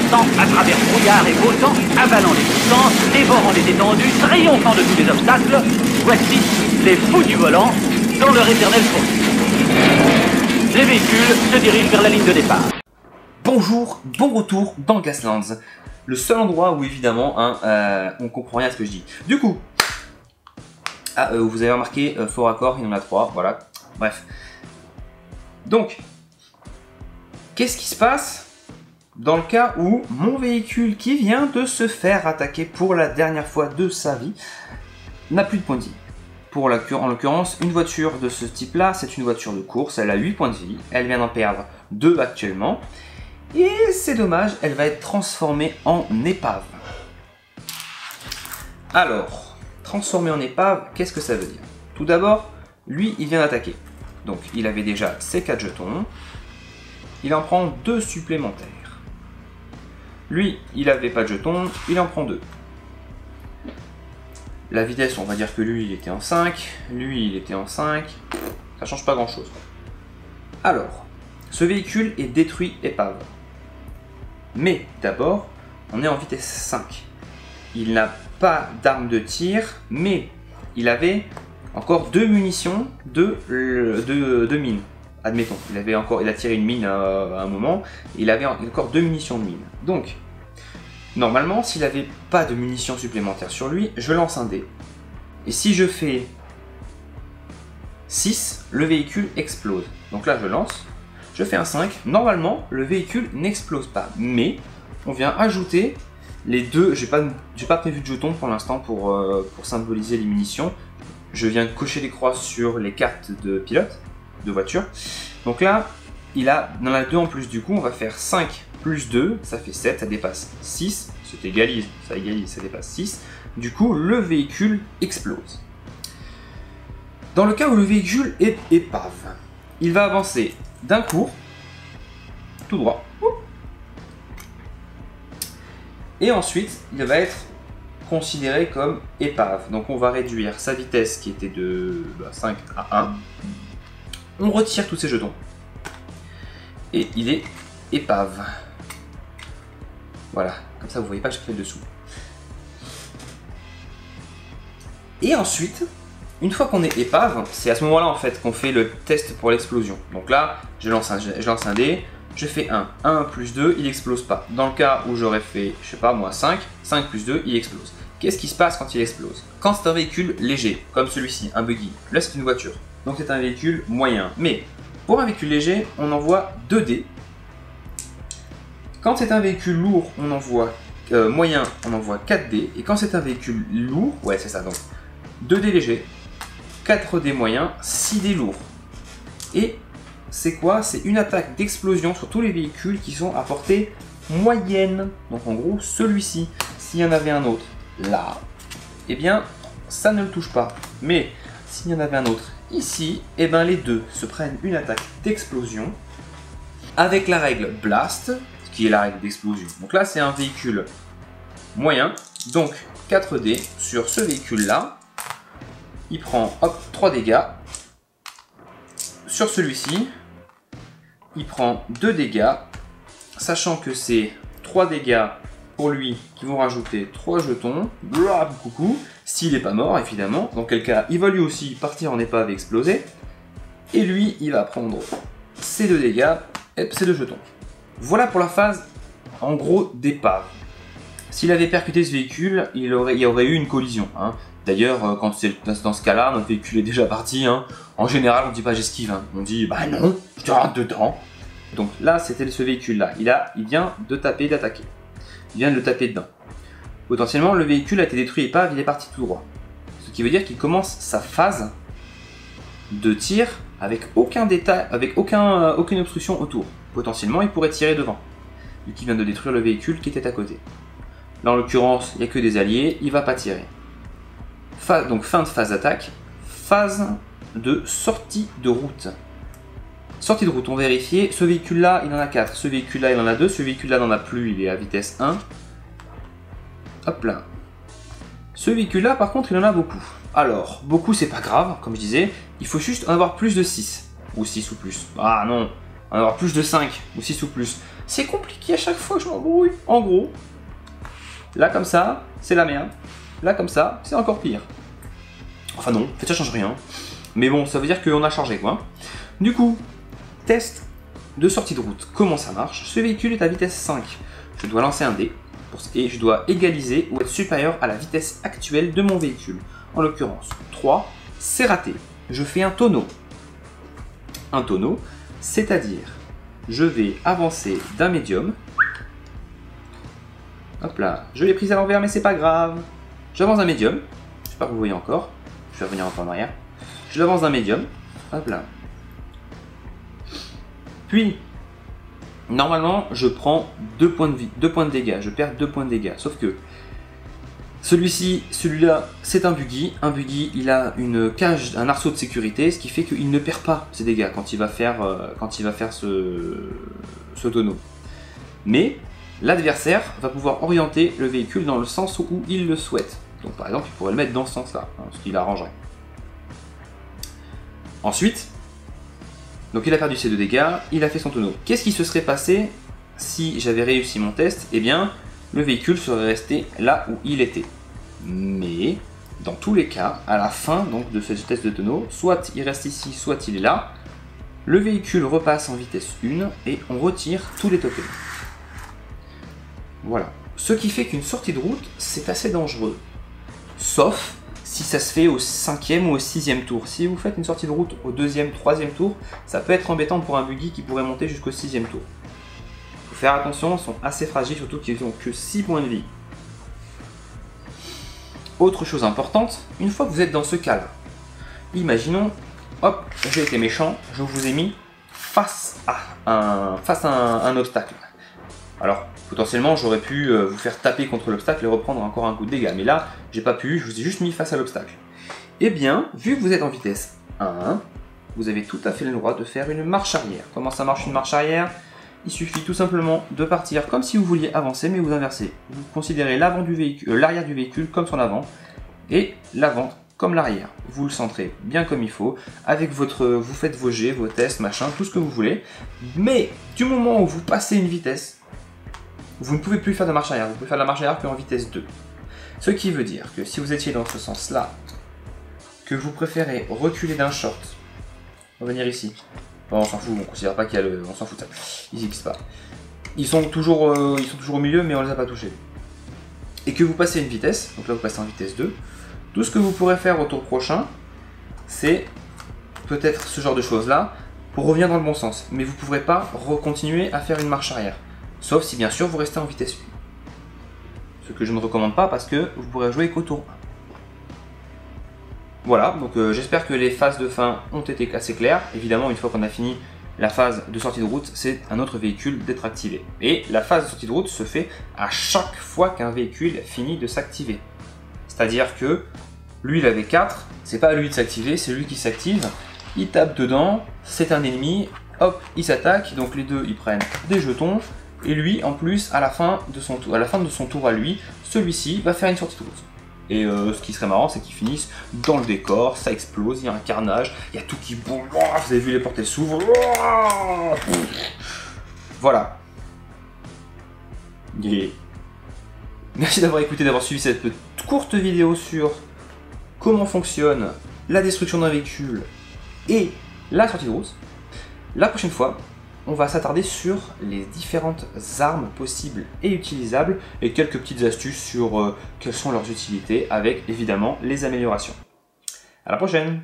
fonçant à travers brouillard et beau temps, avalant les distances, dévorant les étendues, triomphant de tous les obstacles, voici les fous du volant dans leur éternelle poursuite. Les véhicules se dirigent vers la ligne de départ. Bonjour, bon retour dans Gaslands, le seul endroit où évidemment on comprend rien à ce que je dis. Du coup, vous avez remarqué, faux raccord, il y en a 3, voilà, bref. Donc, qu'est-ce qui se passe dans le cas où mon véhicule qui vient de se faire attaquer pour la dernière fois de sa vie n'a plus de points de vie? En l'occurrence, une voiture de ce type-là, c'est une voiture de course, elle a 8 points de vie, elle vient d'en perdre 2 actuellement. Et c'est dommage, elle va être transformée en épave. Alors, transformée en épave, qu'est-ce que ça veut dire? Tout d'abord, lui, il vient d'attaquer. Donc, il avait déjà ses 4 jetons. Il en prend 2 supplémentaires. Lui, il n'avait pas de jetons, il en prend 2. La vitesse, on va dire que lui, il était en 5. Lui, il était en 5. Ça change pas grand-chose. Alors, ce véhicule est détruit épave. Mais d'abord, on est en vitesse 5. Il n'a pas d'arme de tir, mais il avait encore 2 munitions de mine. Admettons, il a tiré une mine à un moment, et il avait encore 2 munitions de mine. Donc, normalement, s'il n'avait pas de munitions supplémentaires sur lui, je lance un dé. Et si je fais 6, le véhicule explose. Donc là, je lance. Je fais un 5, normalement le véhicule n'explose pas, mais on vient ajouter les 2, j'ai pas prévu de jetons pour l'instant pour symboliser les munitions. Je viens cocher des croix sur les cartes de pilote, de voiture. Donc là, il a dans la 2 en plus, du coup on va faire 5 plus 2, ça fait 7, ça dépasse 6, ça égalise, ça dépasse 6. Du coup le véhicule explose. Dans le cas où le véhicule est épave, il va avancer d'un cours, tout droit, et ensuite il va être considéré comme épave. Donc on va réduire sa vitesse qui était de 5 à 1, on retire tous ses jetons, et il est épave. Voilà, comme ça vous voyez pas que je fais le dessous. Et ensuite, une fois qu'on est épave, c'est à ce moment-là en fait qu'on fait le test pour l'explosion. Donc là, je lance un dé, je fais 1 plus 2, il explose pas. Dans le cas où j'aurais fait, je sais pas moi, 5 plus 2, il explose. Qu'est-ce qui se passe quand il explose? Quand c'est un véhicule léger, comme celui-ci, un buggy, là c'est une voiture, donc c'est un véhicule moyen. Mais pour un véhicule léger, on envoie 2 dés. Quand c'est un véhicule lourd, on envoie moyen, on envoie 4 dés. Et quand c'est un véhicule lourd, ouais c'est ça, donc 2 dés légers, 4 dés moyens, 6 dés lourds. Et c'est quoi? C'est une attaque d'explosion sur tous les véhicules qui sont à portée moyenne. Donc en gros, celui-ci, s'il y en avait un autre là, eh bien ça ne le touche pas. Mais s'il y en avait un autre ici, eh bien les deux se prennent une attaque d'explosion avec la règle Blast, qui est la règle d'explosion. Donc là, c'est un véhicule moyen, donc 4 dés sur ce véhicule-là. Il prend hop, 3 dégâts. Sur celui-ci, il prend 2 dégâts, sachant que c'est 3 dégâts pour lui qui vont rajouter 3 jetons. Blah, coucou, s'il n'est pas mort, évidemment. Dans quel cas, il va lui aussi partir en épave et exploser. Et lui, il va prendre ces 2 dégâts et ces 2 jetons. Voilà pour la phase, en gros, d'épave. S'il avait percuté ce véhicule, il y aurait eu une collision. Hein. D'ailleurs, quand c'est dans ce cas-là, notre véhicule est déjà parti. Hein. En général, on ne dit pas j'esquive. Hein. On dit bah non, je te rentre dedans. Donc là, c'était ce véhicule-là. Il vient de taper, d'attaquer. Il vient de le taper dedans. Potentiellement, le véhicule a été détruit épave, il est parti tout droit. Ce qui veut dire qu'il commence sa phase de tir avec aucun détail, avec aucune obstruction autour. Potentiellement, il pourrait tirer devant, vu qu'il vient de détruire le véhicule qui était à côté. Là, en l'occurrence, il n'y a que des alliés, il ne va pas tirer. Donc, fin de phase d'attaque. Phase de sortie de route. Sortie de route, on vérifie. Ce véhicule-là, il en a 4. Ce véhicule-là, il en a 2. Ce véhicule-là n'en a plus, il est à vitesse 1. Hop là. Ce véhicule-là, par contre, il en a beaucoup. Alors, beaucoup, c'est pas grave, comme je disais. Il faut juste en avoir plus de 6. Ou 6 ou plus. Ah non, en avoir plus de 5 ou 6 ou plus. C'est compliqué à chaque fois que je m'embrouille. En gros, là comme ça, c'est la merde. Là comme ça, c'est encore pire. Enfin non, en fait ça change rien. Mais bon, ça veut dire qu'on a chargé quoi. Du coup, test de sortie de route. Comment ça marche? Ce véhicule est à vitesse 5. Je dois lancer un dé et je dois égaliser ou être supérieur à la vitesse actuelle de mon véhicule. En l'occurrence, 3, c'est raté. Je fais un tonneau. Un tonneau, c'est-à-dire, je vais avancer d'un médium. Hop là, je l'ai prise à l'envers, mais c'est pas grave. J'avance d'un médium. Je sais pas que vous voyez encore. Je vais revenir un peu en arrière. Je l'avance d'un médium. Hop là. Puis, normalement, je prends 2 points de vie, 2 points de dégâts. Je perds 2 points de dégâts. Sauf que celui-là, c'est un buggy. Un buggy, il a une cage, un arceau de sécurité, ce qui fait qu'il ne perd pas ses dégâts quand il va faire, ce tonneau. Mais l'adversaire va pouvoir orienter le véhicule dans le sens où il le souhaite. Donc par exemple, il pourrait le mettre dans ce sens-là, hein, ce qui l'arrangerait. Ensuite, donc il a perdu ses 2 dégâts, il a fait son tonneau. Qu'est-ce qui se serait passé si j'avais réussi mon test? Eh bien, le véhicule serait resté là où il était. Mais, dans tous les cas, à la fin donc, de ce test de tonneau, soit il reste ici, soit il est là, le véhicule repasse en vitesse 1 et on retire tous les tokens. Voilà. Ce qui fait qu'une sortie de route, c'est assez dangereux. Sauf si ça se fait au 5e ou au 6e tour. Si vous faites une sortie de route au 2e, 3e tour, ça peut être embêtant pour un buggy qui pourrait monter jusqu'au 6e tour. Il faut faire attention, ils sont assez fragiles, surtout qu'ils n'ont que 6 points de vie. Autre chose importante, une fois que vous êtes dans ce cas-là, imaginons, hop, j'ai été méchant, je vous ai mis face à un obstacle. Alors, potentiellement, j'aurais pu vous faire taper contre l'obstacle et reprendre encore un coup de dégâts. Mais là, j'ai pas pu, je vous ai juste mis face à l'obstacle. Eh bien, vu que vous êtes en vitesse 1, vous avez tout à fait le droit de faire une marche arrière. Comment ça marche une marche arrière? Il suffit tout simplement de partir comme si vous vouliez avancer, mais vous inversez. Vous considérez l'avant du véhicule, l'arrière du véhicule comme son avant, et l'avant comme l'arrière. Vous le centrez bien comme il faut, avec vous faites vos jets, vos tests, machin, tout ce que vous voulez. Mais du moment où vous passez une vitesse, vous ne pouvez plus faire de marche arrière, vous pouvez faire de la marche arrière qu'en vitesse 2. Ce qui veut dire que si vous étiez dans ce sens-là, que vous préférez reculer d'un short, revenir ici, bon, on s'en fout, on considère pas qu'il y a on s'en fout de ça, ils n'existent pas. Ils sont toujours au milieu, mais on les a pas touchés. Et que vous passez une vitesse, donc là vous passez en vitesse 2, tout ce que vous pourrez faire au tour prochain, c'est peut-être ce genre de choses-là, pour revenir dans le bon sens. Mais vous ne pourrez pas continuer à faire une marche arrière. Sauf si bien sûr vous restez en vitesse 1. Ce que je ne recommande pas parce que vous pourrez jouer qu'au tour 1. Voilà, donc j'espère que les phases de fin ont été assez claires. Évidemment, une fois qu'on a fini la phase de sortie de route, c'est un autre véhicule d'être activé. Et la phase de sortie de route se fait à chaque fois qu'un véhicule finit de s'activer. C'est-à-dire que lui il avait 4, c'est pas à lui de s'activer, c'est lui qui s'active. Il tape dedans, c'est un ennemi, hop, il s'attaque, donc les deux ils prennent des jetons. Et lui, en plus, à la fin de son tour à lui, celui-ci va faire une sortie de route. Et ce qui serait marrant, c'est qu'ils finissent dans le décor, ça explose, il y a un carnage, il y a tout qui bouge, vous avez vu les portes elles s'ouvrent. Voilà. Yeah. Merci d'avoir écouté, d'avoir suivi cette courte vidéo sur comment fonctionne la destruction d'un véhicule et la sortie de route. La prochaine fois, on va s'attarder sur les différentes armes possibles et utilisables et quelques petites astuces sur quelles sont leurs utilités avec évidemment les améliorations. À la prochaine!